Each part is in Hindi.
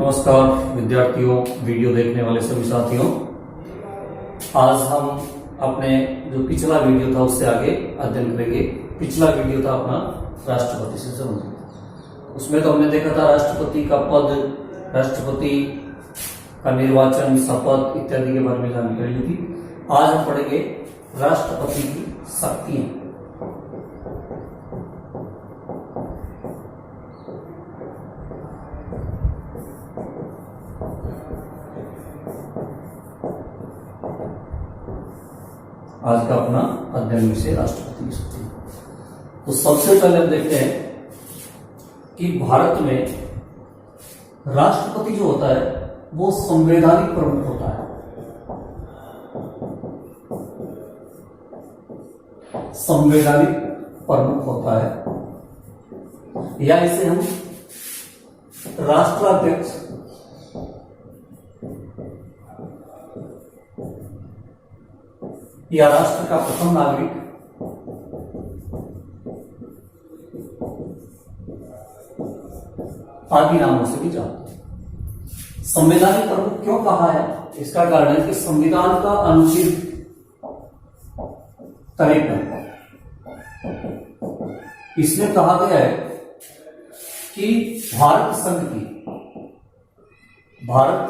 नमस्कार विद्यार्थियों, वीडियो देखने वाले सभी साथियों। आज हम अपने जो पिछला वीडियो था उससे आगे अध्ययन करेंगे। पिछला वीडियो था अपना राष्ट्रपति से संबंधित। उसमें तो हमने देखा था राष्ट्रपति का पद, राष्ट्रपति का निर्वाचन, शपथ इत्यादि के बारे में जानकारी ली थी। आज हम पढ़ेंगे राष्ट्रपति की शक्तियां। आज का अपना अध्ययन विषय राष्ट्रपति की शक्ति। तो सबसे पहले हम देखते हैं कि भारत में राष्ट्रपति जो होता है वो संवैधानिक प्रमुख होता है। संवैधानिक प्रमुख होता है या इसे हम राष्ट्राध्यक्ष या राष्ट्र का प्रथम नागरिक आदि नामों से भी जानते हैं। संवैधानिक प्रमुख क्यों कहा है? इसका कारण है कि संविधान का अनुच्छेद 53 इसमें कहा गया है कि भारत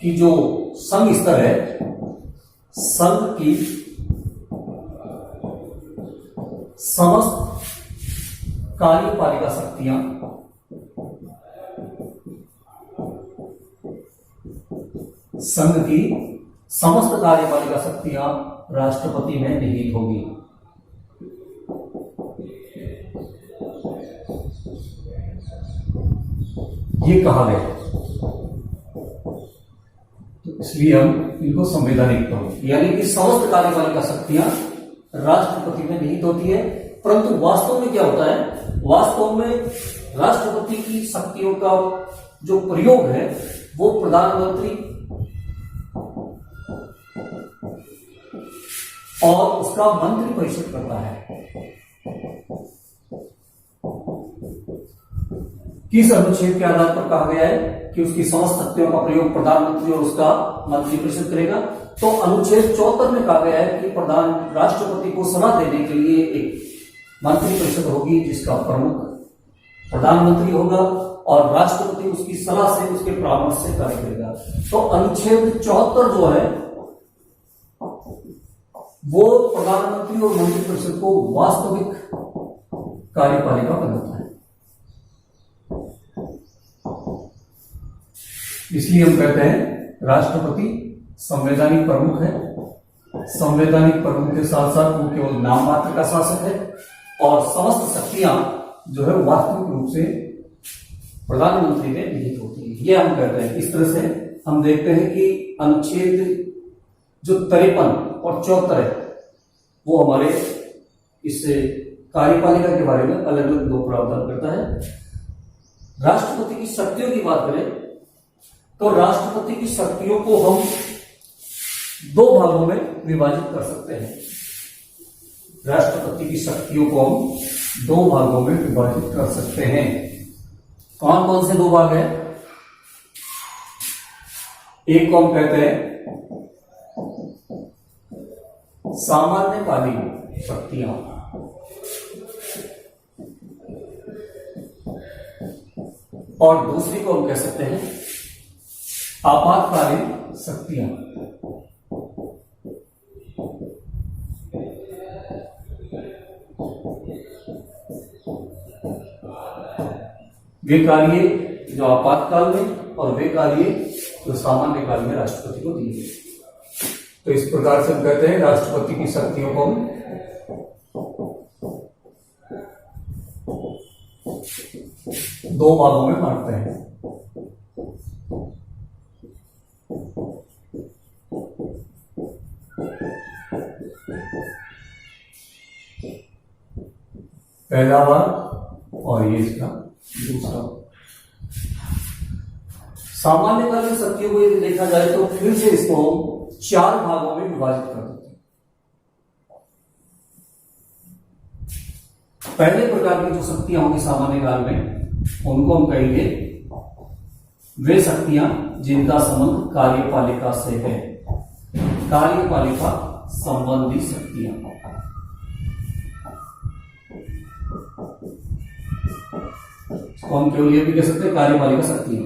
की जो संघ स्तर है, संघ की समस्त कार्यपालिका शक्तियां राष्ट्रपति में निहित होगी। ये कहा गया है। तो इसलिए हम इनको संवैधानिक प्रमुख यानी कि समस्त कार्यपालिका शक्तियां राष्ट्रपति में निहित होती है। परंतु वास्तव में क्या होता है? वास्तव में राष्ट्रपति की शक्तियों का जो प्रयोग है वो प्रधानमंत्री और उसका मंत्री परिषद करता है। किस अनुच्छेद के आधार पर कहा गया है कि उसकी समस्त शक्तियों का प्रयोग प्रधानमंत्री और उसका मंत्री परिषद करेगा? तो अनुच्छेद 74 में कहा गया है कि राष्ट्रपति को सलाह देने के लिए एक मंत्री परिषद होगी जिसका प्रमुख प्रधानमंत्री होगा और राष्ट्रपति उसकी सलाह से, उसके परामर्श से कार्य करेगा। तो अनुच्छेद 74 जो है वो प्रधानमंत्री और मंत्री परिषद को वास्तविक कार्यपालिका बनाता है। इसलिए हम कहते हैं राष्ट्रपति संवैधानिक प्रमुख है। संवैधानिक प्रमुख के साथ साथ वो केवल नाम मात्र का शासक है और समस्त शक्तियां जो है वास्तविक रूप से प्रधानमंत्री में निहित होती है। ये हम कहते हैं। इस तरह से हम देखते हैं कि अनुच्छेद जो 53 और 74 है वो हमारे इस कार्यपालिका के बारे में अलग अलग दो प्रावधान करता है। राष्ट्रपति की शक्तियों की बात करें तो राष्ट्रपति की शक्तियों को हम दो भागों में विभाजित कर सकते हैं। राष्ट्रपति की शक्तियों को हम दो भागों में विभाजित कर सकते हैं। कौन कौन से दो भाग हैं? एक को हम कहते हैं सामान्यकालीन शक्तियां और दूसरी को हम कह सकते हैं आपातकालीन शक्तियां। वे कार्य जो आपातकाल में और वे कार्य जो सामान्य काल में राष्ट्रपति को दिए गए। तो इस प्रकार से हम कहते हैं राष्ट्रपति की शक्तियों को हम दो भागों में बांटते हैं। पहला भाग और ये इसका दूसरा। सामान्यकालीन शक्तियों को यदि देखा जाए तो फिर से इसको चार भागों में विभाजित कर देते हैं। पहले प्रकार की जो शक्तियां होंगी सामान्य काल में उनको हम कहेंगे वे शक्तियां जिनका संबंध कार्यपालिका से है, कार्यपालिका संबंधी शक्तियां। तो हम केवल ये भी कह सकते हैं कार्यपालिका शक्तियां।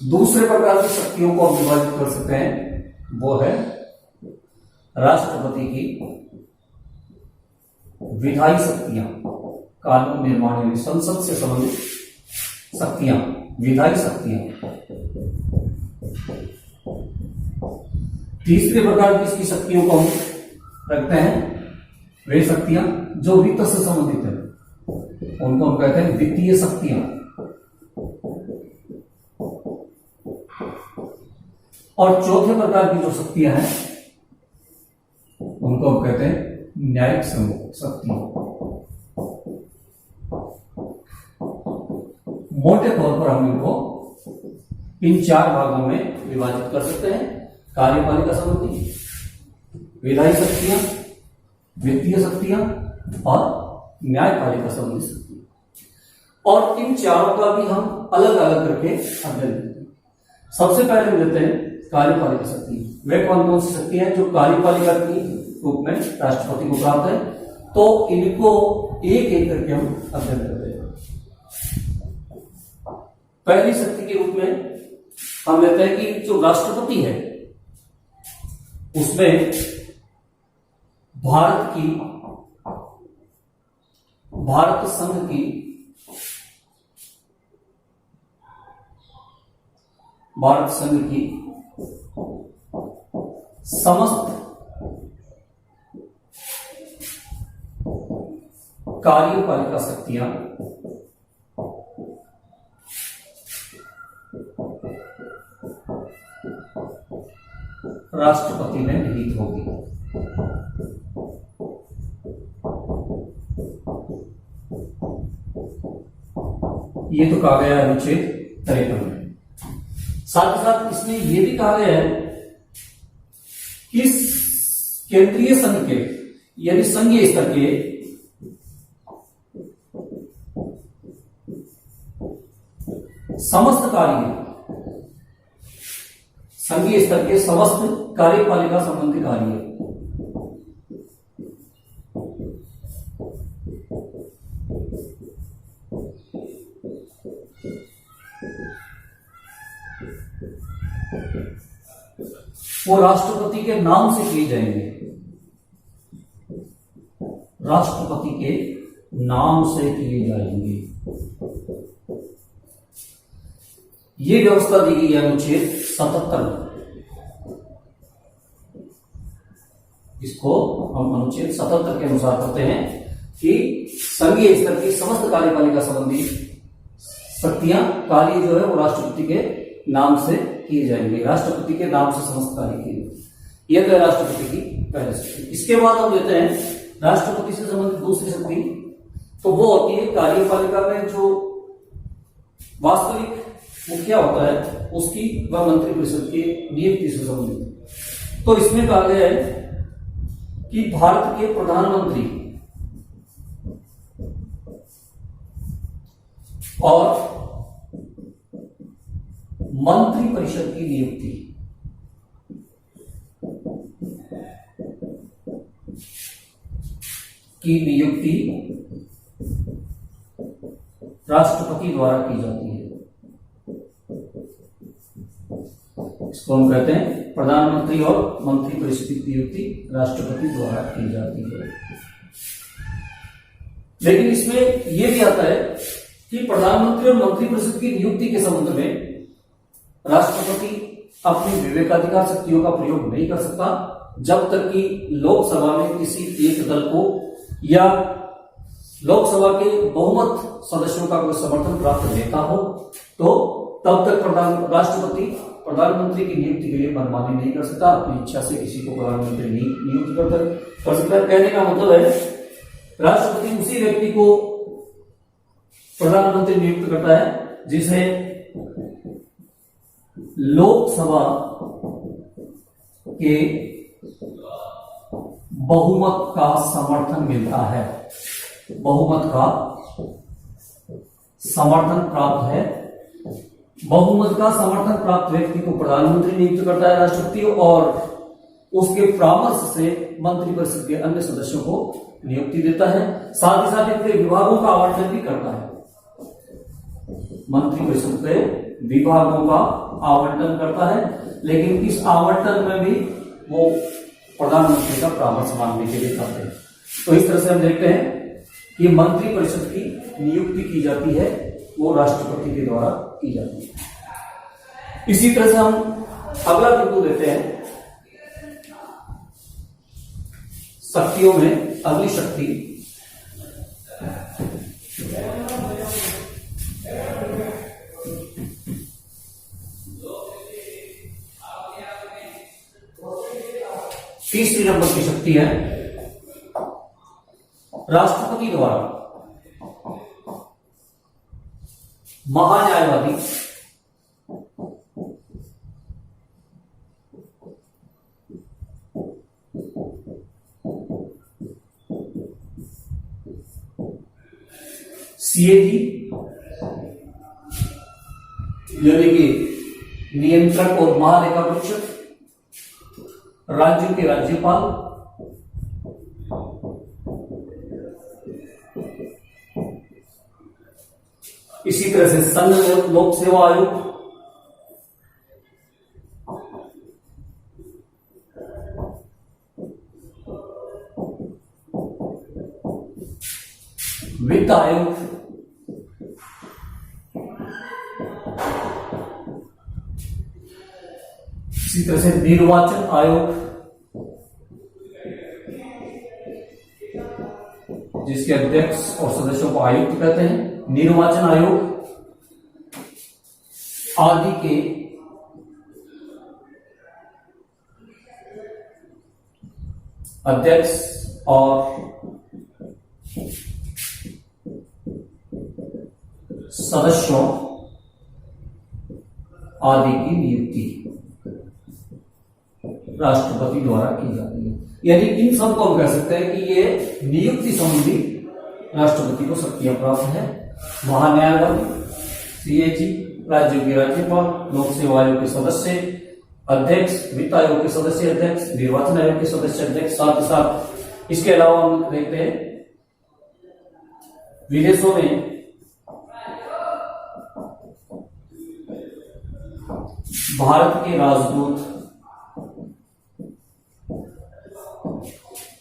दूसरे प्रकार की शक्तियों को हम विभाजित कर सकते हैं, वो है राष्ट्रपति की विधायी शक्तियां, कानून निर्माण यानी संसद से संबंधित शक्तियां, विधायी शक्तियां। तीसरे प्रकार की इसकी शक्तियों को हम रखते हैं वे शक्तियां जो वित्त से संबंधित है, उनको हम कहते हैं वित्तीय शक्तियां। और चौथे प्रकार की जो शक्तियां हैं उनको हम कहते हैं न्यायिक शक्तियां। मोटे तौर पर हम इनको इन चार भागों में विभाजित कर सकते हैं, कार्यपालिका संबंधी, विधायी शक्तियां, वित्तीय शक्तियां और न्यायपालिका संबंधी शक्तियां। और इन चारों का भी हम अलग अलग करके अध्ययन करते हैं। सबसे पहले हम लेते हैं कार्यपालिका शक्ति। वे कौन कौन सी शक्ति है जो कार्यपालिका के रूप में राष्ट्रपति को प्राप्त है, तो इनको एक एक करके हम अध्ययन करते हैं। पहली शक्ति के रूप में हम लेते हैं कि जो राष्ट्रपति है उसमें भारत संघ की समस्त कार्यपालिका शक्तियां राष्ट्रपति में निहित होगी। ये तो कहा गया है अनुच्छेद 53 में। साथ ही साथ इसमें यह भी कहा गया है कि केंद्रीय संघ के यानी संघीय स्तर के समस्त कार्य, संघीय स्तर के समस्त कार्यपालिका संबंधी कार्य वो राष्ट्रपति के नाम से किए जाएंगे, राष्ट्रपति के नाम से किए जाएंगे। ये व्यवस्था दी गई है अनुच्छेद 77 में। इसको हम अनुच्छेद 77 के अनुसार करते हैं कि संघीय स्तर की समस्त कार्यपालिका संबंधी शक्तियां, कार्य जो है वो राष्ट्रपति के नाम से किए जाएंगे, राष्ट्रपति के नाम से समस्त कार्य किए। यह तो है राष्ट्रपति की पहली शक्ति। इसके बाद हम लेते हैं राष्ट्रपति से संबंधित दूसरी शक्ति, तो वो होती है कार्यपालिका में जो वास्तविक मुखिया होता है उसकी व मंत्री परिषद की नियुक्ति से संबंधित। तो इसमें कहा गया है कि भारत के प्रधानमंत्री और मंत्री परिषद की नियुक्ति राष्ट्रपति द्वारा की जाती है। इसको हम कहते हैं प्रधानमंत्री और मंत्री परिषद की नियुक्ति राष्ट्रपति द्वारा की जाती है। लेकिन इसमें यह भी आता है कि प्रधानमंत्री और मंत्री परिषद की नियुक्ति के संबंध में राष्ट्रपति अपनी विवेकाधिकार शक्तियों का प्रयोग नहीं कर सकता जब तक कि लोकसभा में किसी एक दल को या लोकसभा के बहुमत सदस्यों का कोई समर्थन प्राप्त रहता हो, तो तब तक राष्ट्रपति प्रधानमंत्री की नियुक्ति के लिए मनमानी नहीं कर सकता, अपनी इच्छा से किसी को प्रधानमंत्री नियुक्त कर सकता है। कहने का मतलब है राष्ट्रपति उसी व्यक्ति को प्रधानमंत्री नियुक्त करता है जिसे लोकसभा के बहुमत का समर्थन मिलता है। बहुमत का समर्थन प्राप्त है। बहुमत का समर्थन प्राप्त व्यक्ति को प्रधानमंत्री नियुक्त करता है राष्ट्रपति, और उसके परामर्श से मंत्रिपरिषद के अन्य सदस्यों को नियुक्ति देता है। साथ ही साथ अपने विभागों का आवंटन भी करता है। मंत्रिपरिषद पे विभागों का आवंटन करता है, लेकिन इस आवंटन में भी वो प्रधानमंत्री का परामर्श मांगने के लिए करते हैं। तो इस तरह से हम देखते हैं कि मंत्रिपरिषद की नियुक्ति की जाती है, वो राष्ट्रपति के द्वारा की जाती है। इसी तरह से हम अगला बिंदु देते हैं शक्तियों में अगली शक्ति तीसरी नंबर की शक्ति है राष्ट्रपति द्वारा महान्यायवादी सीएजी यानी कि नियंत्रक और महालेखा परीक्षक, राज्यों के राज्यपाल, इसी तरह से संघ लोक सेवा आयोग, वित्त आयोग, इसी तरह से निर्वाचन आयोग, जिसके अध्यक्ष और सदस्यों को आयुक्त कहते हैं, निर्वाचन आयोग आदि के अध्यक्ष और सदस्यों आदि की नियुक्ति राष्ट्रपति द्वारा की जाती है। यानी इन सब को हम कह सकते हैं कि ये नियुक्ति संबंधी राष्ट्रपति को शक्तियां प्राप्त है। महान्यायवादी, सीएजी, राज्यों के राज्यपाल, लोक सेवा आयोग के सदस्य अध्यक्ष, वित्त आयोग के सदस्य अध्यक्ष, निर्वाचन आयोग के सदस्य अध्यक्ष, साथ ही साथ इसके अलावा हम देखते हैं विदेशों में भारत के राजदूत,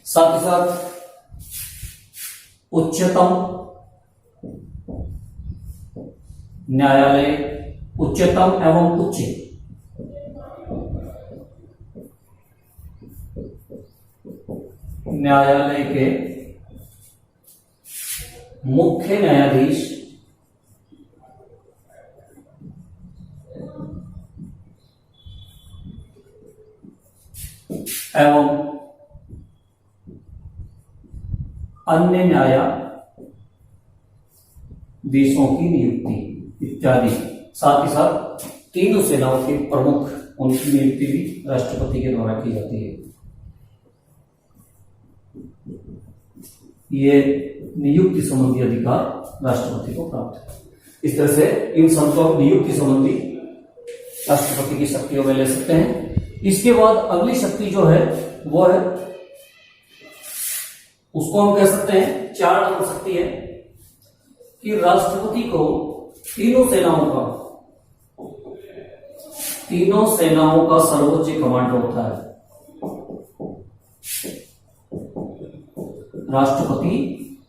साथ ही साथ उच्चतम न्यायालय, उच्चतम एवं उच्च न्यायालय के मुख्य न्यायाधीश एवं अन्य न्यायाधीशों की नियुक्ति इत्यादि, साथ ही साथ तीनों सेनाओं के प्रमुख, उनकी नियुक्ति भी राष्ट्रपति के द्वारा की जाती है। ये नियुक्ति संबंधी अधिकार राष्ट्रपति को प्राप्त है। इस तरह से इन सबको नियुक्ति संबंधी राष्ट्रपति की शक्तियों में ले सकते हैं। इसके बाद अगली शक्ति जो है वो है, उसको हम कह सकते हैं 4 नंबर शक्ति है कि राष्ट्रपति को तीनों सेनाओं का सर्वोच्च कमांडर होता है। राष्ट्रपति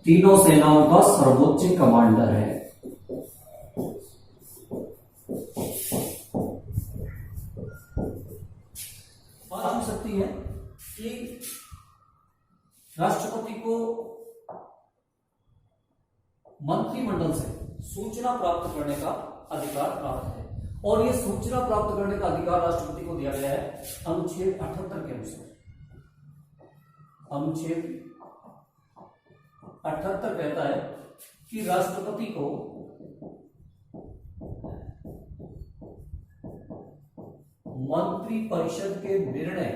तीनों सेनाओं का सर्वोच्च कमांडर है। पांचवी शक्ति है कि राष्ट्रपति को मंत्रिमंडल से सूचना प्राप्त करने का अधिकार प्राप्त है, और यह सूचना प्राप्त करने का अधिकार राष्ट्रपति को दिया गया है अनुच्छेद 78 के अनुसार। अनुच्छेद 78 कहता है कि राष्ट्रपति को मंत्रिपरिषद के निर्णय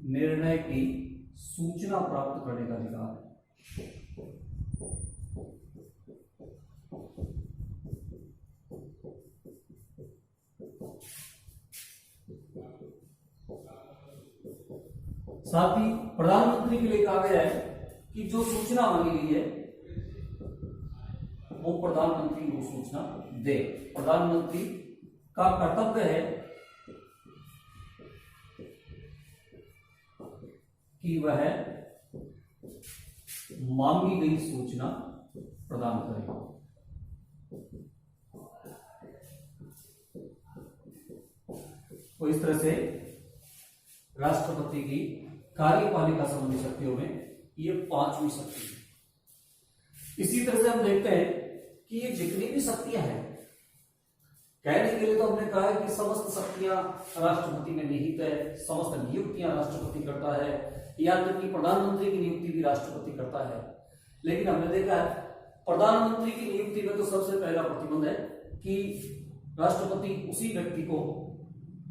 निर्णय की सूचना प्राप्त करने का अधिकार है। साथ ही प्रधानमंत्री के लिए कहा गया है कि जो सूचना मांगी गई है वो प्रधानमंत्री वो सूचना दे। प्रधानमंत्री का कर्तव्य है कि वह मांगी गई सूचना प्रदान करे। तो इस तरह से राष्ट्रपति की कार्यपालिका संबंधी शक्तियों में ये 5वीं शक्ति है। इसी तरह से हम देखते हैं कि ये जितनी भी शक्तियां हैं, कहने के लिए तो हमने कहा है कि समस्त शक्तियां राष्ट्रपति में निहित है, समस्त नियुक्तियां राष्ट्रपति करता है, या तक कि प्रधानमंत्री की नियुक्ति भी राष्ट्रपति करता है। लेकिन हमने देखा है प्रधानमंत्री की नियुक्ति में तो सबसे पहला प्रतिबंध है कि राष्ट्रपति उसी व्यक्ति को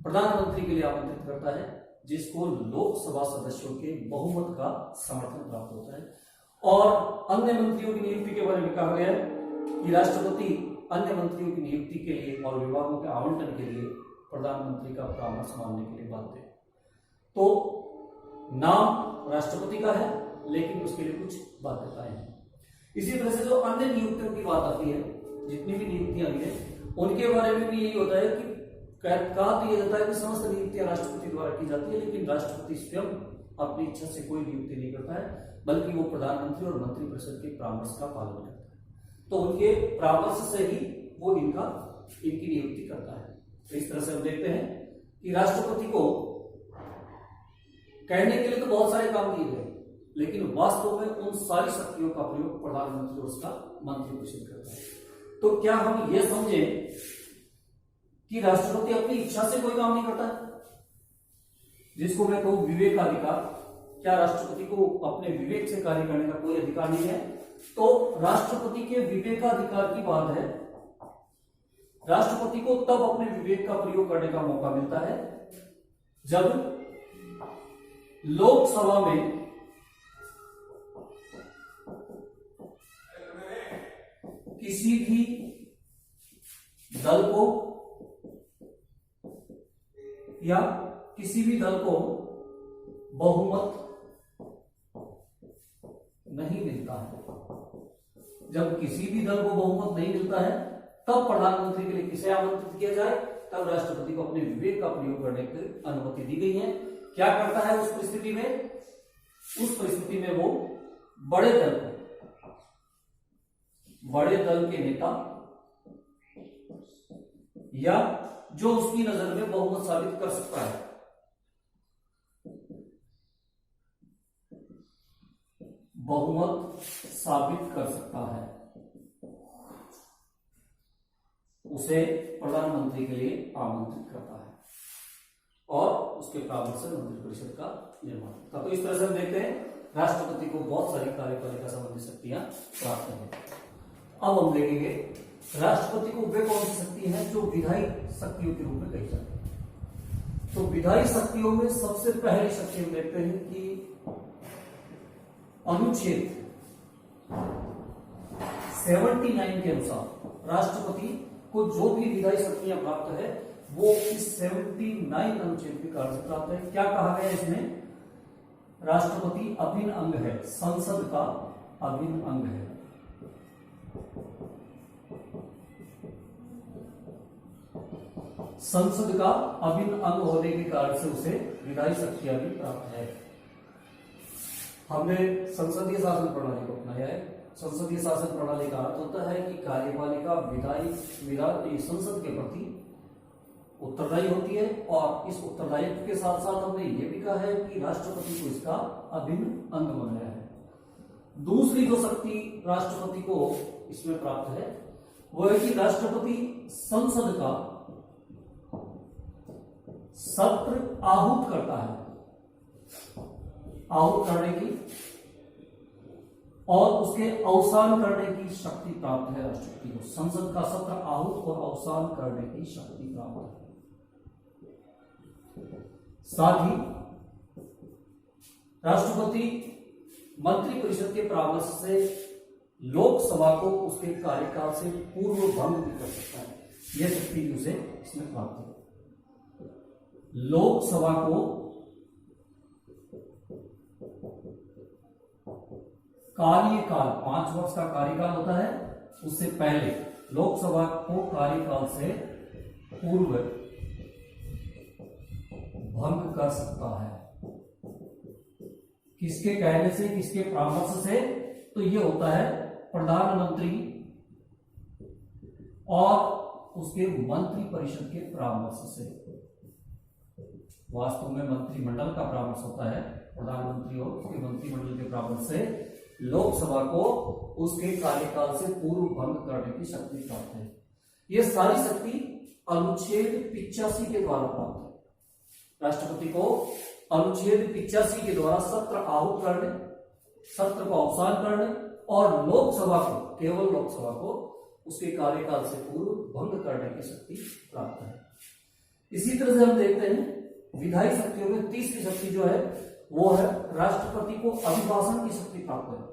प्रधानमंत्री के लिए आमंत्रित करता है जिसको लोकसभा सदस्यों के बहुमत का समर्थन प्राप्त होता है। और अन्य मंत्रियों की नियुक्ति के बारे में कहा गया है कि राष्ट्रपति अन्य मंत्रियों की नियुक्ति के लिए और विभागों के आवंटन के लिए प्रधानमंत्री का परामर्श मानने के लिए बाध्य है। तो नाम राष्ट्रपति का है लेकिन उसके लिए कुछ बाध्यताएं हैं। इसी तरह से जो अन्य नियुक्तियों की बात आती है, जितनी भी नियुक्तियां हुई है उनके बारे में भी यही होता है कि कहा तो यह जाता है कि समस्त नियुक्तियां राष्ट्रपति द्वारा की जाती है, लेकिन राष्ट्रपति स्वयं अपनी इच्छा से कोई नियुक्ति नहीं करता है, बल्कि वो प्रधानमंत्री और मंत्रिपरिषद के परामर्श का पालन करता है। तो उनके परामर्श से ही वो इनकी नियुक्ति करता है। तो इस तरह से हम देखते हैं कि राष्ट्रपति को कहने के लिए तो बहुत सारे काम दिए गए, लेकिन वास्तव में उन सारी शक्तियों का प्रयोग प्रधानमंत्री और उसका मंत्रिपरिषद करता है। तो क्या हम यह समझें कि राष्ट्रपति अपनी इच्छा से कोई काम नहीं करता है, जिसको मैं कहूं विवेकाधिकार? क्या राष्ट्रपति को अपने विवेक से कार्य करने का कोई अधिकार नहीं है? तो राष्ट्रपति के विवेकाधिकार की बात है। राष्ट्रपति को तब अपने विवेक का प्रयोग करने का मौका मिलता है जब लोकसभा में किसी भी दल को या किसी भी दल को बहुमत नहीं मिलता है। जब किसी भी दल को बहुमत नहीं मिलता है तब प्रधानमंत्री के लिए किसे आमंत्रित किया जाए? तब राष्ट्रपति को अपने विवेक का प्रयोग करने की अनुमति दी गई है। क्या करता है उस परिस्थिति में? उस परिस्थिति में वो बड़े दल के नेता या जो उसकी नजर में बहुमत साबित कर सकता है, बहुमत साबित कर सकता है, उसे प्रधानमंत्री के लिए आमंत्रित करता है और उसके परामर्श से मंत्रिपरिषद का निर्माण होता है। तो इस तरह से हम देखते हैं राष्ट्रपति को बहुत सारी कार्यपालिका संबंधी शक्तियां प्राप्त हैं। अब हम देखेंगे राष्ट्रपति को वे कौन सी शक्ति है जो विधायी शक्तियों के रूप में कही जाती है। तो विधायी शक्तियों में सबसे पहली शक्ति हम देखते हैं कि अनुच्छेद 79 के अनुसार राष्ट्रपति को जो भी विधायी शक्तियां प्राप्त है वो इस 79 अनुच्छेद के कारण से प्राप्त है। क्या कहा गया इसमें? राष्ट्रपति अभिन्न अंग है, संसद का अभिन्न अंग है। संसद का अभिन्न अंग होने के कारण से उसे विधायी शक्तियां भी प्राप्त है। हमने संसदीय शासन प्रणाली को अपनाया है। संसदीय शासन प्रणाली का अर्थ होता है कि कार्यपालिका विधायी संसद के प्रति उत्तरदायी होती है, और इस उत्तरदायित्व के साथ साथ हमने ये भी कहा है कि राष्ट्रपति को इसका अभिन्न अंग बनाया है। दूसरी जो शक्ति राष्ट्रपति को इसमें प्राप्त है वो है कि राष्ट्रपति संसद का सत्र आहूत करता है। आहूत करने की और उसके अवसान करने की शक्ति प्राप्त है राष्ट्रपति को। संसद का सत्र आहूत और अवसान करने की शक्ति प्राप्त है। साथ ही राष्ट्रपति मंत्रिपरिषद के परामर्श से लोकसभा को उसके कार्यकाल से पूर्व भंग भी कर सकता है। यह शक्ति उसे इसमें प्राप्त है। लोकसभा को कार्यकाल 5 वर्ष का कार्यकाल होता है, उससे पहले लोकसभा को कार्यकाल से पूर्व भंग कर सकता है। किसके कहने से, किसके परामर्श से? तो यह होता है प्रधानमंत्री और उसके मंत्री परिषद के परामर्श से। वास्तव में मंत्रिमंडल का परामर्श होता है, प्रधानमंत्री और उसके मंत्रिमंडल के परामर्श से लोकसभा को उसके कार्यकाल से पूर्व भंग करने की शक्ति प्राप्त है। यह सारी शक्ति अनुच्छेद 85 के द्वारा प्राप्त है। राष्ट्रपति को अनुच्छेद 85 के द्वारा सत्र आहूत करने, सत्र को अवसान करने और लोकसभा को, केवल लोकसभा को उसके कार्यकाल से पूर्व भंग करने की शक्ति प्राप्त है। इसी तरह से हम देखते हैं विधायी शक्तियों में तीसरी शक्ति जो है वो है राष्ट्रपति को अभिभाषण की शक्ति प्राप्त है।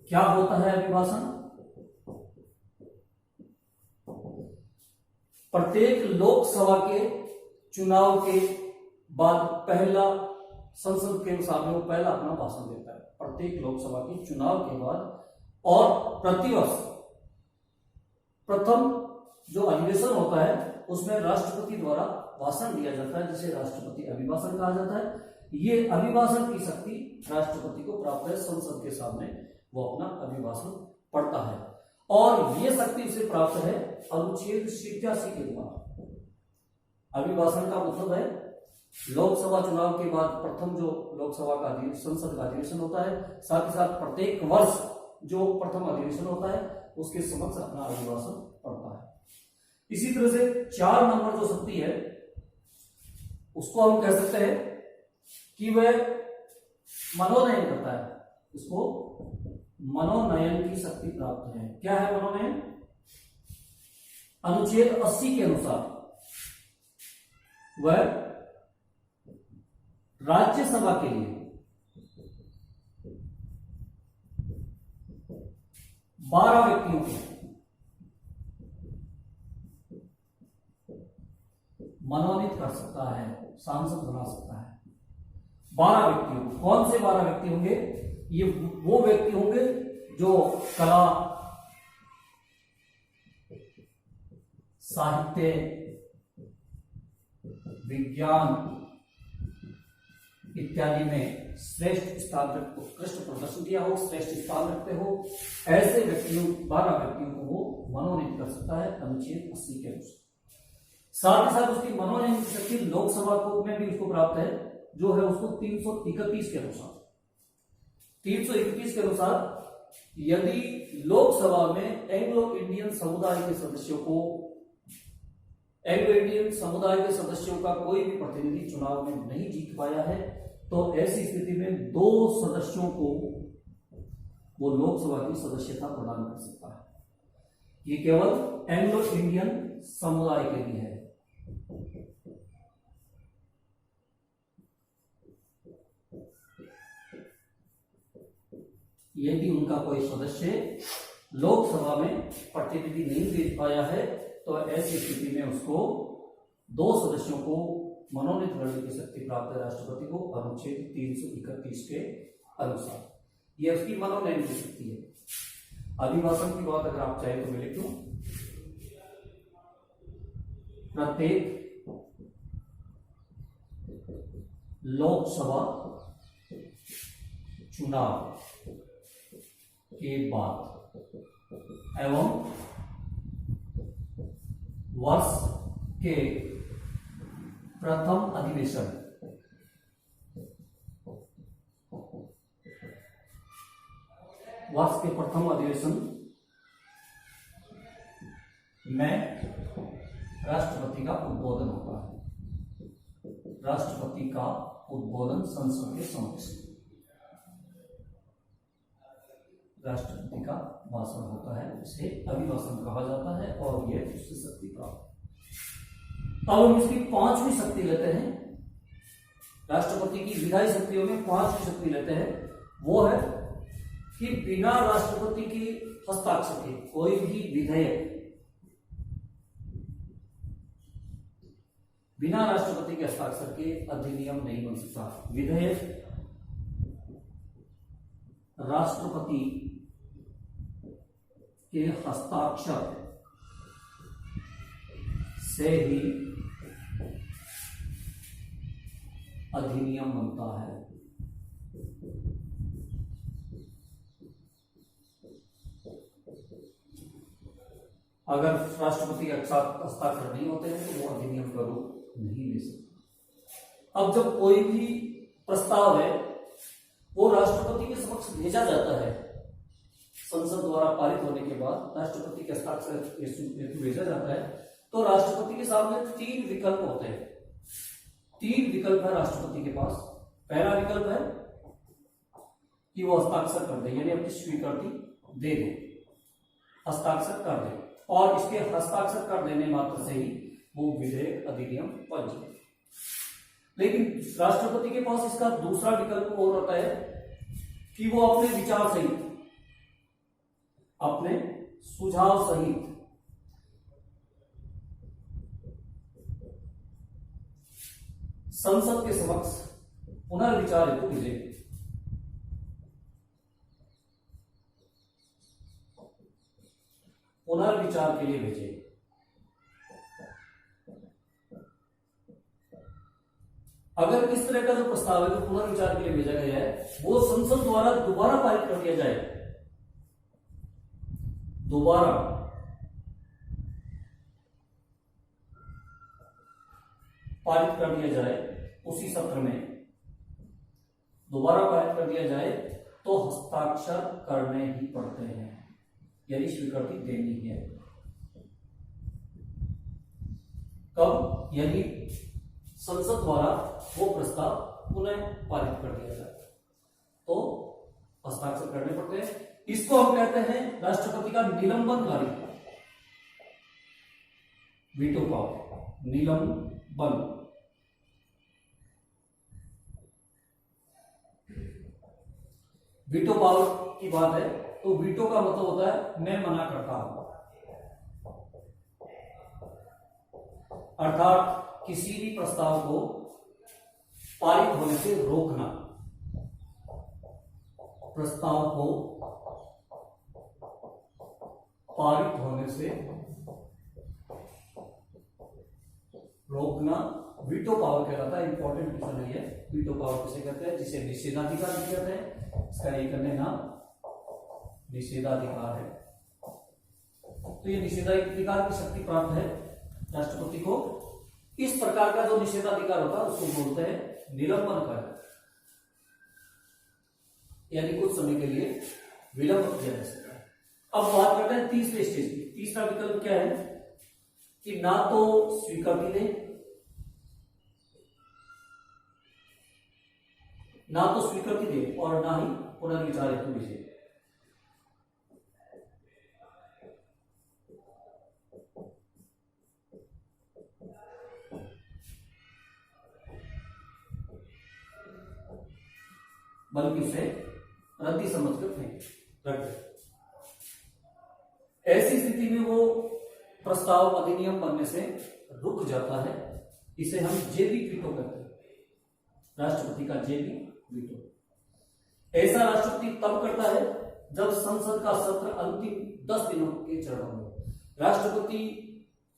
क्या होता है अभिभाषण? प्रत्येक लोकसभा के चुनाव के बाद पहला संसद के सामने वो पहला अपना भाषण देता है। प्रत्येक लोकसभा के चुनाव के बाद और प्रतिवर्ष प्रथम जो अधिवेशन होता है उसमें राष्ट्रपति द्वारा भाषण दिया जाता है, जिसे राष्ट्रपति अभिभाषण कहा जाता है। ये अभिभाषण की शक्ति राष्ट्रपति को प्राप्त है। संसद के सामने वो अपना अभिभाषण पढ़ता है और ये शक्ति उसे प्राप्त है अनुच्छेद 87 के द्वारा। अभिभाषण का मतलब है लोकसभा चुनाव के बाद प्रथम जो लोकसभा का संसद का अधिवेशन होता है, साथ ही साथ प्रत्येक वर्ष जो प्रथम अधिवेशन होता है उसके समक्ष अपना अभिभाषण पढ़ता है। इसी तरह से 4 नंबर जो शक्ति है उसको हम कह सकते हैं कि वह मनोनयन करता है। इसको मनोनयन की शक्ति प्राप्त है। क्या है मनोनयन? अनुच्छेद 80 के अनुसार वह राज्यसभा के लिए 12 व्यक्तियों को मनोनीत कर सकता है, सांसद बना सकता है। 12 व्यक्तियों। कौन से 12 व्यक्ति होंगे? ये वो व्यक्ति होंगे जो कला, साहित्य, विज्ञान इत्यादि में श्रेष्ठ स्थान रखते, उत्कृष्ट प्रदर्शन किया हो, श्रेष्ठ स्थान रखते हो, ऐसे व्यक्तियों 12 व्यक्तियों को वो मनोनीत कर सकता है अनुच्छेद 80 के अनुसार। साथ ही साथ उसकी मनोनयन की शक्ति लोकसभा को में भी उसको प्राप्त है, जो है उसको 331 के अनुसार। 331 के अनुसार यदि लोकसभा में एंग्लो इंडियन समुदाय के सदस्यों को, एंग्लो इंडियन समुदाय के सदस्यों का कोई भी प्रतिनिधि चुनाव में नहीं जीत पाया है, तो ऐसी स्थिति में 2 सदस्यों को वो लोकसभा की सदस्यता प्रदान कर सकता है। ये केवल एंग्लो इंडियन समुदाय के लिए है। यदि उनका कोई सदस्य लोकसभा में प्रतिनिधि नहीं दे पाया है तो ऐसी स्थिति में उसको 2 सदस्यों को मनोनीत करने की शक्ति प्राप्त है राष्ट्रपति को अनुच्छेद 331 के अनुसार। यह उसकी मनोनयन की शक्ति है। अभिभाषण की बात अगर आप चाहें तो मैं लिख दूं, प्रत्येक लोकसभा चुनाव के बाद एवं वर्ष के प्रथम अधिवेशन में राष्ट्रपति का उद्बोधन होता है। राष्ट्रपति का उद्बोधन संसद के समक्ष राष्ट्रपति का भाषण होता है, इसे अभिभाषण कहा जाता है और यह उससे शक्ति प्राप्त है। अब हम इसकी पांचवी शक्ति लेते हैं। राष्ट्रपति की विधायी शक्तियों में पांचवी शक्ति लेते हैं, वो है कि बिना राष्ट्रपति की हस्ताक्षर के कोई भी विधेयक बिना राष्ट्रपति के हस्ताक्षर के अधिनियम नहीं बन सकता। विधेयक राष्ट्रपति के हस्ताक्षर से ही अधिनियम बनता है। अगर राष्ट्रपति के हस्ताक्षर नहीं होते हैं तो वो अधिनियम का रूप नहीं ले सकता। अब जब कोई भी प्रस्ताव है वो राष्ट्रपति के समक्ष भेजा जाता है, संसद द्वारा पारित होने के बाद राष्ट्रपति के हस्ताक्षर हेतु भेजा जाता है, तो राष्ट्रपति के सामने तीन विकल्प होते हैं। तीन विकल्प है राष्ट्रपति के पास। पहला विकल्प है कि वो हस्ताक्षर कर दे, यानी अपनी स्वीकृति दे दे, हस्ताक्षर कर दे, और इसके हस्ताक्षर कर देने मात्र से ही वो विधेयक अधिनियम बन जाए। लेकिन राष्ट्रपति के पास इसका दूसरा विकल्प और होता है कि वो अपने विचार सहित, अपने सुझाव सहित संसद के समक्ष पुनर्विचार हेतु भेजे। पुनर्विचार के लिए भेजे। अगर इस तरह का जो प्रस्ताव है जो पुनर्विचार के लिए भेजा गया है वो संसद द्वारा दोबारा पारित कर दिया जाए, दोबारा पारित कर दिया जाए, उसी सत्र में दोबारा पारित कर दिया जाए, तो हस्ताक्षर करने ही पड़ते हैं, यानी स्वीकृति देनी है। कब? यदि संसद द्वारा वो प्रस्ताव पुनः पारित कर दिया जाए तो हस्ताक्षर करने पड़ते हैं। इसको हम कहते हैं राष्ट्रपति का निलंबनकारी वीटो पावर, निलंबन। वीटो पावर की बात है तो वीटो का मतलब होता है मैं मना करता हूं, अर्थात किसी भी प्रस्ताव को पारित होने से रोकना, प्रस्ताव को पारित होने से रोकना वीटो पावर कहलाता है। इंपॉर्टेंट क्वेश्चन है ये, वीटो पावर किसे कहते हैं? जिसे निषेधाधिकार भी कहते हैं। इसका एक अन्य नाम निषेधाधिकार है। तो ये निषेधाधिकार की शक्ति प्राप्त है राष्ट्रपति को। इस प्रकार का जो निषेधाधिकार होता है उसको बोलते हैं निलंबन कर, यानी कुछ समय के लिए विलंब किया जा सकता है। अब बात करते हैं तीसरे स्टेज की। तीसरा विकल्प क्या है कि ना तो स्वीकृति दे, ना तो स्वीकृति दे और ना ही पुनर्विचार हेतु भेजे। बल्कि उसे रद्दी समझकर फेंक रख दे। ऐसी स्थिति में वो प्रस्ताव अधिनियम बनने से रुक जाता है। इसे हम जेबी वीटो कहते हैं, राष्ट्रपति का जेबी वीटो। ऐसा राष्ट्रपति तब करता है जब संसद का सत्र अंतिम 10 दिनों के चरण में। राष्ट्रपति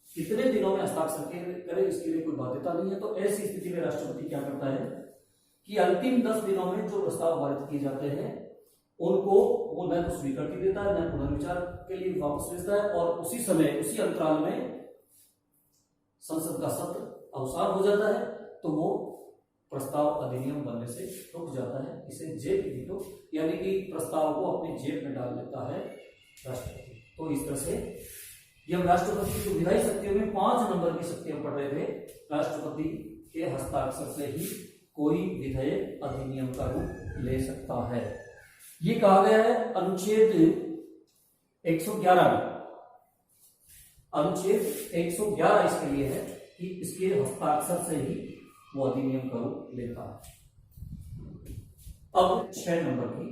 कितने दिनों में हस्ताक्षर करे इसके लिए कोई बाध्यता नहीं है। तो ऐसी स्थिति में राष्ट्रपति क्या करता है कि अंतिम 10 दिनों में जो प्रस्ताव पारित किए जाते हैं उनको वो न तो स्वीकृति देता है न पुनर्विचार के लिए वापस भेजता है, और उसी समय उसी अंतराल में संसद का सत्र अवसान हो जाता है तो वो प्रस्ताव अधिनियम बनने से रुक जाता है। इसे जेब वीटो, यानी कि प्रस्ताव को अपनी जेब में डाल लेता है राष्ट्रपति। तो इस तरह से ये हम राष्ट्रपति की विधायी शक्तियों में 5 नंबर की शक्तियां पढ़ रहे थे। राष्ट्रपति के हस्ताक्षर से ही कोई विधेयक अधिनियम का रूप ले सकता है। ये कहा गया है अनुच्छेद 111 में। अनुच्छेद 111 इसके लिए है कि इसके हस्ताक्षर से ही वो अधिनियम का रूप लेता है। अब 6 नंबर की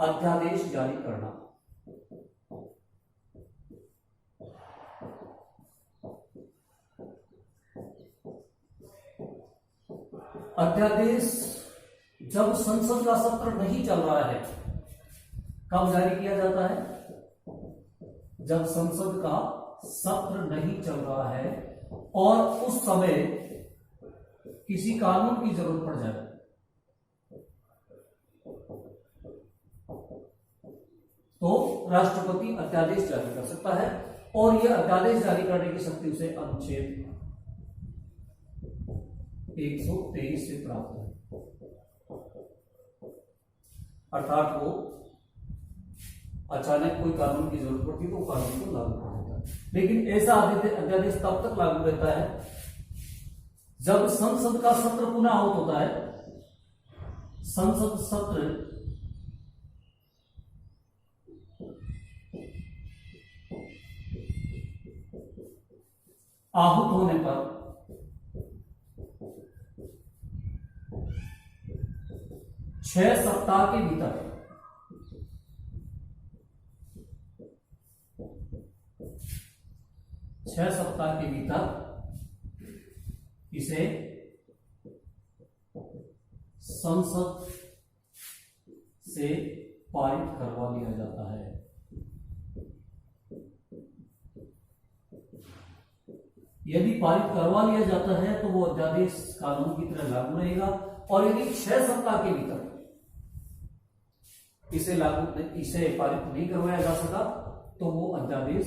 अध्यादेश जारी करना। अध्यादेश जब संसद का सत्र नहीं चल रहा है, कब जारी किया जाता है? जब संसद का सत्र नहीं चल रहा है और उस समय किसी कानून की जरूरत पड़ जाए तो राष्ट्रपति अध्यादेश जारी कर सकता है, और यह अध्यादेश जारी करने की शक्ति उसे अनुच्छेद 123 से प्राप्त है। अर्थात वो अचानक कोई कानून की जरूरत पड़ती है तो कानून को लागू कर देता है। लेकिन ऐसा अध्यादेश तब तक लागू रहता है जब संसद का सत्र पुनः आहूत होता है। संसद सत्र आहूत होने पर 6 सप्ताह के भीतर 6 सप्ताह के भीतर इसे संसद से पारित करवा लिया जाता है। यदि पारित करवा लिया जाता है तो वो अध्यादेश कानून की तरह लागू रहेगा, और यदि 6 सप्ताह के भीतर इसे पारित नहीं करवाया जा सका तो वो अध्यादेश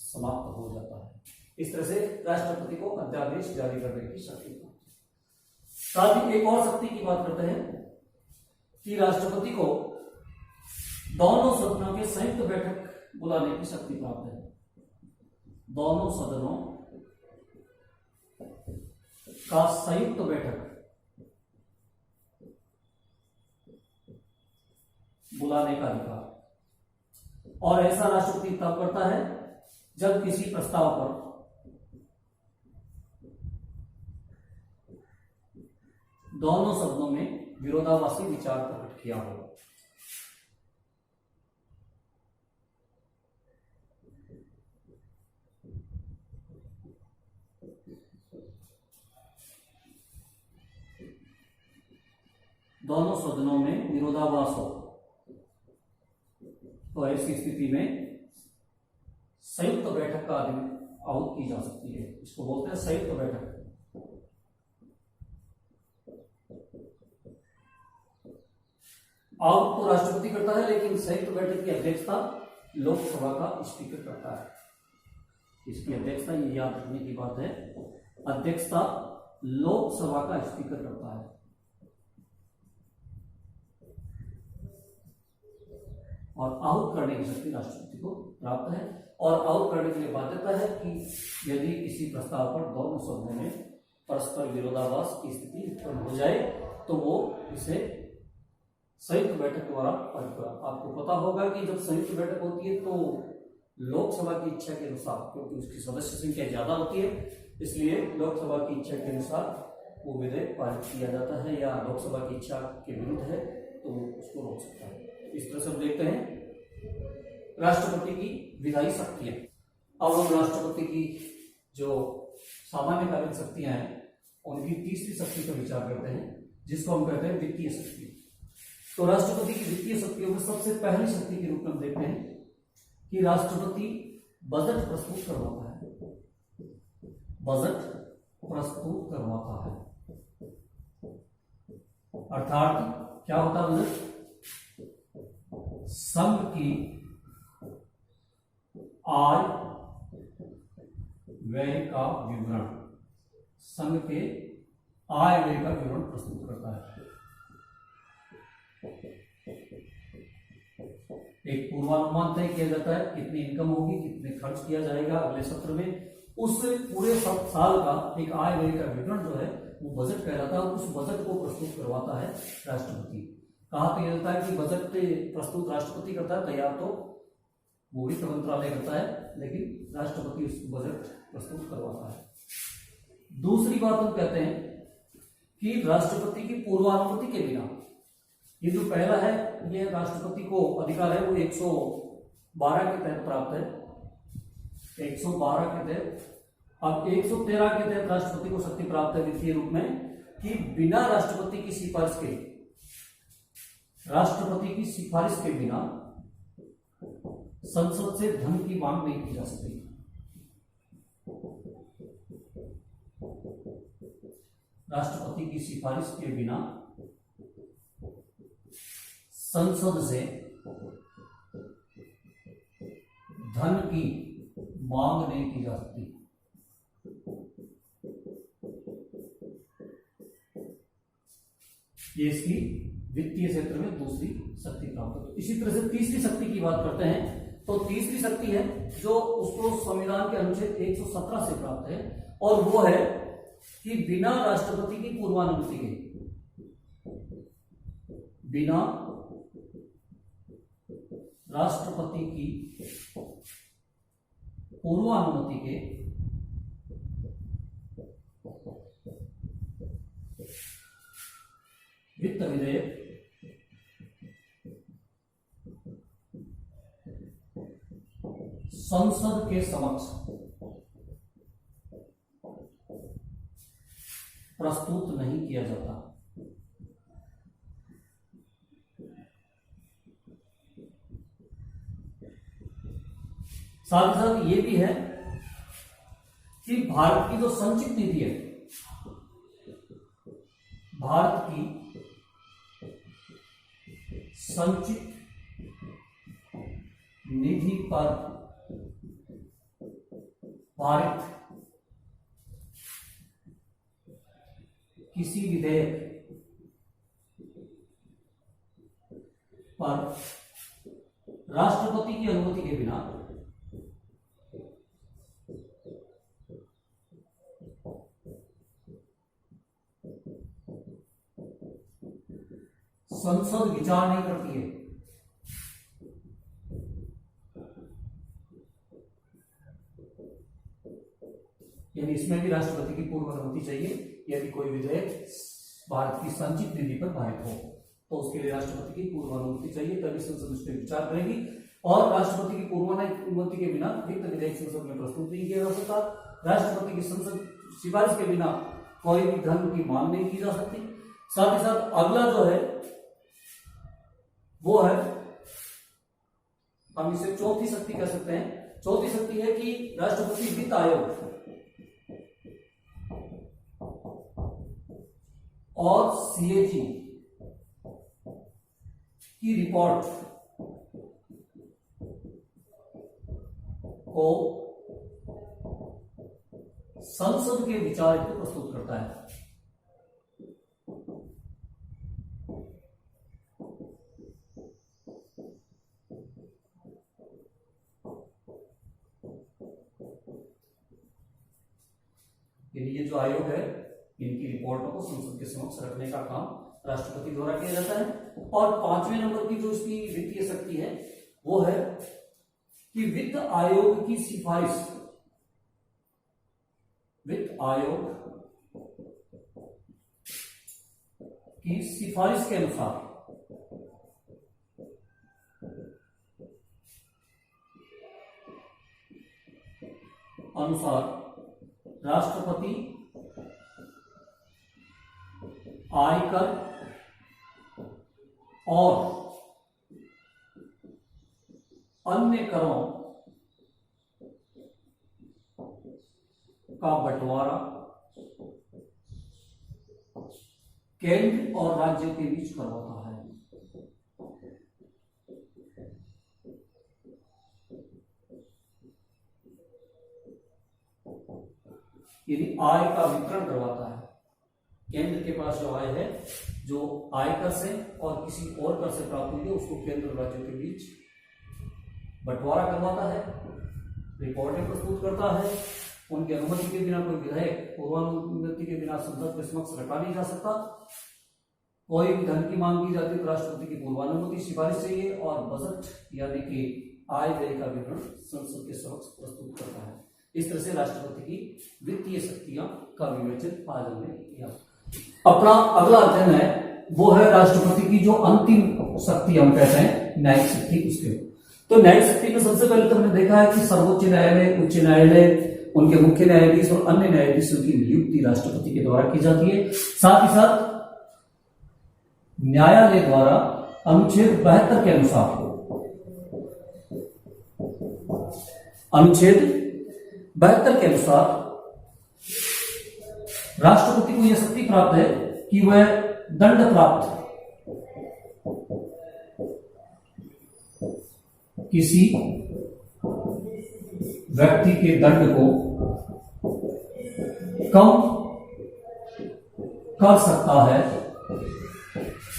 समाप्त हो जाता है। इस तरह से राष्ट्रपति को अध्यादेश जारी करने की शक्ति है। साथ ही एक और शक्ति की बात करते हैं कि राष्ट्रपति को दोनों सदनों के संयुक्त बैठक बुलाने की शक्ति प्राप्त है। दोनों सदनों का संयुक्त बैठक बुलाने का अधिकार, और ऐसा राष्ट्रपति तब करता है जब किसी प्रस्ताव पर दोनों सदनों में विरोधाभासी विचार प्रकट किया हो। दोनों सदनों में विरोधाभास हो तो ऐसी स्थिति में संयुक्त बैठक का आहूत की जा सकती है। इसको बोलते हैं संयुक्त बैठक। आहूत तो राष्ट्रपति करता है, लेकिन संयुक्त बैठक की अध्यक्षता लोकसभा का स्पीकर करता है। इसकी अध्यक्षता, ये याद रखने की बात है, अध्यक्षता लोकसभा का स्पीकर करता है। और आहूत करने की शक्ति राष्ट्रपति को प्राप्त है, और आहूत करने के लिए बाध्यता है कि यदि किसी प्रस्ताव पर दोनों सदनों में परस्पर विरोधाभास की स्थिति उत्पन्न हो जाए तो वो इसे संयुक्त बैठक द्वारा पारित करा। आपको पता होगा कि जब संयुक्त बैठक होती है तो लोकसभा की इच्छा के अनुसार, क्योंकि उसकी सदस्य संख्या ज्यादा होती है, इसलिए लोकसभा की इच्छा के अनुसार वो विधेयक पारित किया जाता है, या लोकसभा की इच्छा के विरुद्ध है तो उसको रोक सकता है। इस तरह से हम देखते हैं राष्ट्रपति की विधायी शक्तियां। अब हम राष्ट्रपति की जो सामान्यकालीन शक्तियां हैं उनकी तीसरी शक्ति पर विचार करते हैं, जिसको हम कहते हैं वित्तीय शक्ति। तो राष्ट्रपति की वित्तीय शक्तियों में सबसे पहली शक्ति के रूप में हम देखते हैं कि राष्ट्रपति बजट प्रस्तुत करवाता है। बजट प्रस्तुत करवाता है, अर्थात क्या होता है बजट? संघ की आय व्यय का विवरण, संघ के आय व्यय का विवरण प्रस्तुत करता है। एक पूर्वानुमान तय किया जाता है, कितनी इनकम होगी, कितने खर्च किया जाएगा अगले सत्र में, उस पूरे साल का एक आय व्यय का विवरण जो है वो बजट कहलाता है। उस बजट को प्रस्तुत करवाता है राष्ट्रपति। कहा तो यह जाता है कि बजट प्रस्तुत राष्ट्रपति करता है, तैयार तो वो वित्त मंत्रालय करता है, लेकिन राष्ट्रपति उस बजट प्रस्तुत करवाता है। दूसरी बात हम कहते हैं कि राष्ट्रपति की पूर्वानुमति के बिना, ये जो पहला है ये राष्ट्रपति को अधिकार है वो 112 के तहत प्राप्त है, 112 के तहत। अब 113 के तहत राष्ट्रपति को शक्ति प्राप्त है वित्तीय रूप में कि बिना राष्ट्रपति की सिफारिश के, राष्ट्रपति की सिफारिश के बिना संसद से धन की मांग नहीं की जा सकती। राष्ट्रपति की सिफारिश के बिना संसद से धन की मांग नहीं की जा सकती। ये इसकी वित्तीय क्षेत्र में दूसरी शक्ति प्राप्त है। इसी तरह से तीसरी शक्ति की बात करते हैं तो तीसरी शक्ति है जो उसको संविधान के अनुच्छेद 117 से प्राप्त है, और वो है कि बिना राष्ट्रपति की पूर्वानुमति के, बिना राष्ट्रपति की पूर्वानुमति के वित्त विधेयक संसद के समक्ष प्रस्तुत नहीं किया जाता। साथ ही साथ ये भी है कि भारत की जो संचित निधि है, भारत की संचित निधि पर पारित किसी विधेयक पर राष्ट्रपति की अनुमति के बिना संसद विचार नहीं करती है। यानी इसमें भी राष्ट्रपति की पूर्व अनुमति चाहिए। यदि कोई विधेयक भारत की संचित निधि पर पारित हो तो उसके लिए राष्ट्रपति की पूर्व अनुमति चाहिए, तभी संसद उस पर विचार करेगी। और राष्ट्रपति की पूर्व अनुमति के बिना वित्त विधेयक संसद में प्रस्तुत नहीं किया जा सकता। राष्ट्रपति की संसद सिफारिश के बिना कोई भी धन की मांग नहीं की जा सकती। साथ ही साथ अगला जो है वो है, हम इसे चौथी शक्ति कह सकते हैं। चौथी शक्ति है कि राष्ट्रपति वित्त आयोग और सीएजी की रिपोर्ट को संसद के विचार को प्रस्तुत करता है। ये जो आयोग है इनकी रिपोर्टों को संसद के समक्ष रखने का काम राष्ट्रपति द्वारा किया जाता है। और पांचवें नंबर की जो इसकी वित्तीय शक्ति है वो है कि वित्त आयोग की सिफारिश, वित्त आयोग की सिफारिश के अनुसार राष्ट्रपति आयकर और अन्य करों का बंटवारा केंद्र और राज्य के बीच करवाता है। यदि आय का वितरण करवाता है, केंद्र के पास जो आय है, जो आयकर से और किसी और कर से प्राप्त हुई है, उसको केंद्र और राज्यों के बीच बंटवारा करवाता है, रिपोर्टें प्रस्तुत करता है। उनकी अनुमति के बिना कोई विधेयक पूर्वानुमति के बिना संसद के समक्ष रखा नहीं जा सकता। कोई भी धन की मांग की जाती है तो राष्ट्रपति की पूर्वानुमति सिफारिश चाहिए, और बजट यानी कि आय व्यय का विवरण संसद के समक्ष प्रस्तुत करता है। इस तरह से राष्ट्रपति की वित्तीय शक्तियां का विवेचन आज हमने किया। अपना अगला अध्ययन है वो है राष्ट्रपति की जो अंतिम शक्ति हम कहते हैं न्यायिक शक्ति, उसके। तो न्यायिक शक्ति में सबसे पहले तो हमने देखा है कि सर्वोच्च न्यायालय, उच्च न्यायालय, उनके मुख्य न्यायाधीश और अन्य न्यायाधीशों की नियुक्ति राष्ट्रपति के द्वारा की जाती है। साथ ही साथ न्यायालय द्वारा अनुच्छेद 72 के अनुसार राष्ट्रपति को यह शक्ति प्राप्त है कि वह दंड प्राप्त किसी व्यक्ति के दंड को कम कर सकता है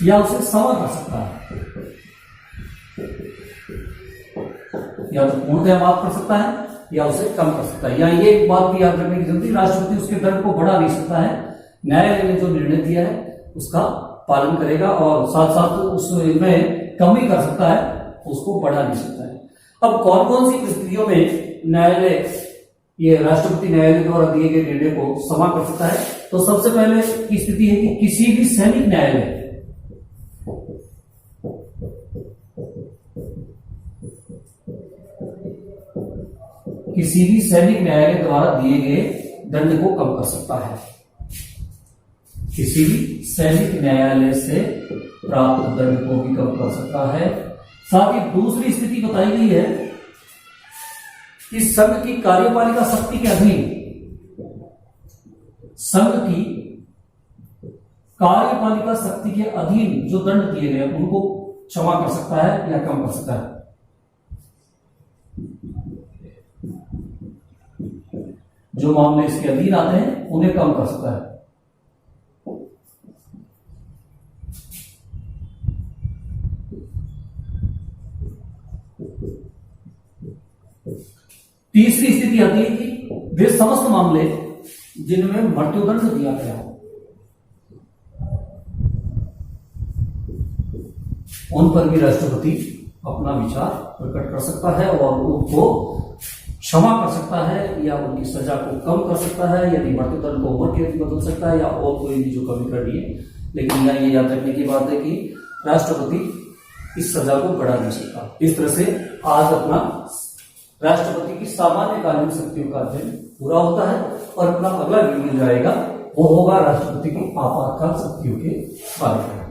या उसे क्षमा कर सकता है, या तो पूर्णतः माफ कर सकता है या उसे कम कर सकता है। या ये एक बात भी याद रखने की जरूरत है, राष्ट्रपति उसके दंड को बढ़ा नहीं सकता है, न्यायालय ने जो निर्णय दिया है उसका पालन करेगा और साथ साथ उसमें कम ही कर सकता है, उसको बढ़ा नहीं सकता है। अब कौन कौन सी परिस्थितियों में न्यायालय, ये राष्ट्रपति न्यायालय द्वारा दिए गए निर्णय को क्षमा कर सकता है? तो सबसे पहले की स्थिति है कि किसी भी सैनिक न्यायालय द्वारा दिए गए दंड को कम कर सकता है, किसी भी सैनिक न्यायालय से प्राप्त दंड को भी कम कर सकता है। साथ ही दूसरी स्थिति बताई गई है कि संघ की कार्यपालिका शक्ति के अधीन, संघ की कार्यपालिका शक्ति के अधीन जो दंड दिए गए उनको क्षमा कर सकता है या कम कर सकता है। जो मामले इसके अधीन आते हैं उन्हें कम कर सकता है। तीसरी स्थिति आती है कि वे समस्त मामले जिनमें मृत्युदंड दिया गया हो उन पर भी राष्ट्रपति अपना विचार प्रकट कर सकता है और उनको क्षमा कर सकता है या उनकी सजा को कम कर सकता है, यदि मृत्युदंड को उम्र कैद बदल सकता है या और कोई भी जो कमी करनी है। लेकिन यहाँ ये याद रखने की बात है कि राष्ट्रपति इस सजा को बढ़ा नहीं सकता। इस तरह से आज अपना राष्ट्रपति की सामान्य कानूनी शक्तियों का अध्ययन पूरा होता है और अपना अगला वीडियो जो आएगा वो होगा राष्ट्रपति की आपातकाल शक्तियों के बारे में।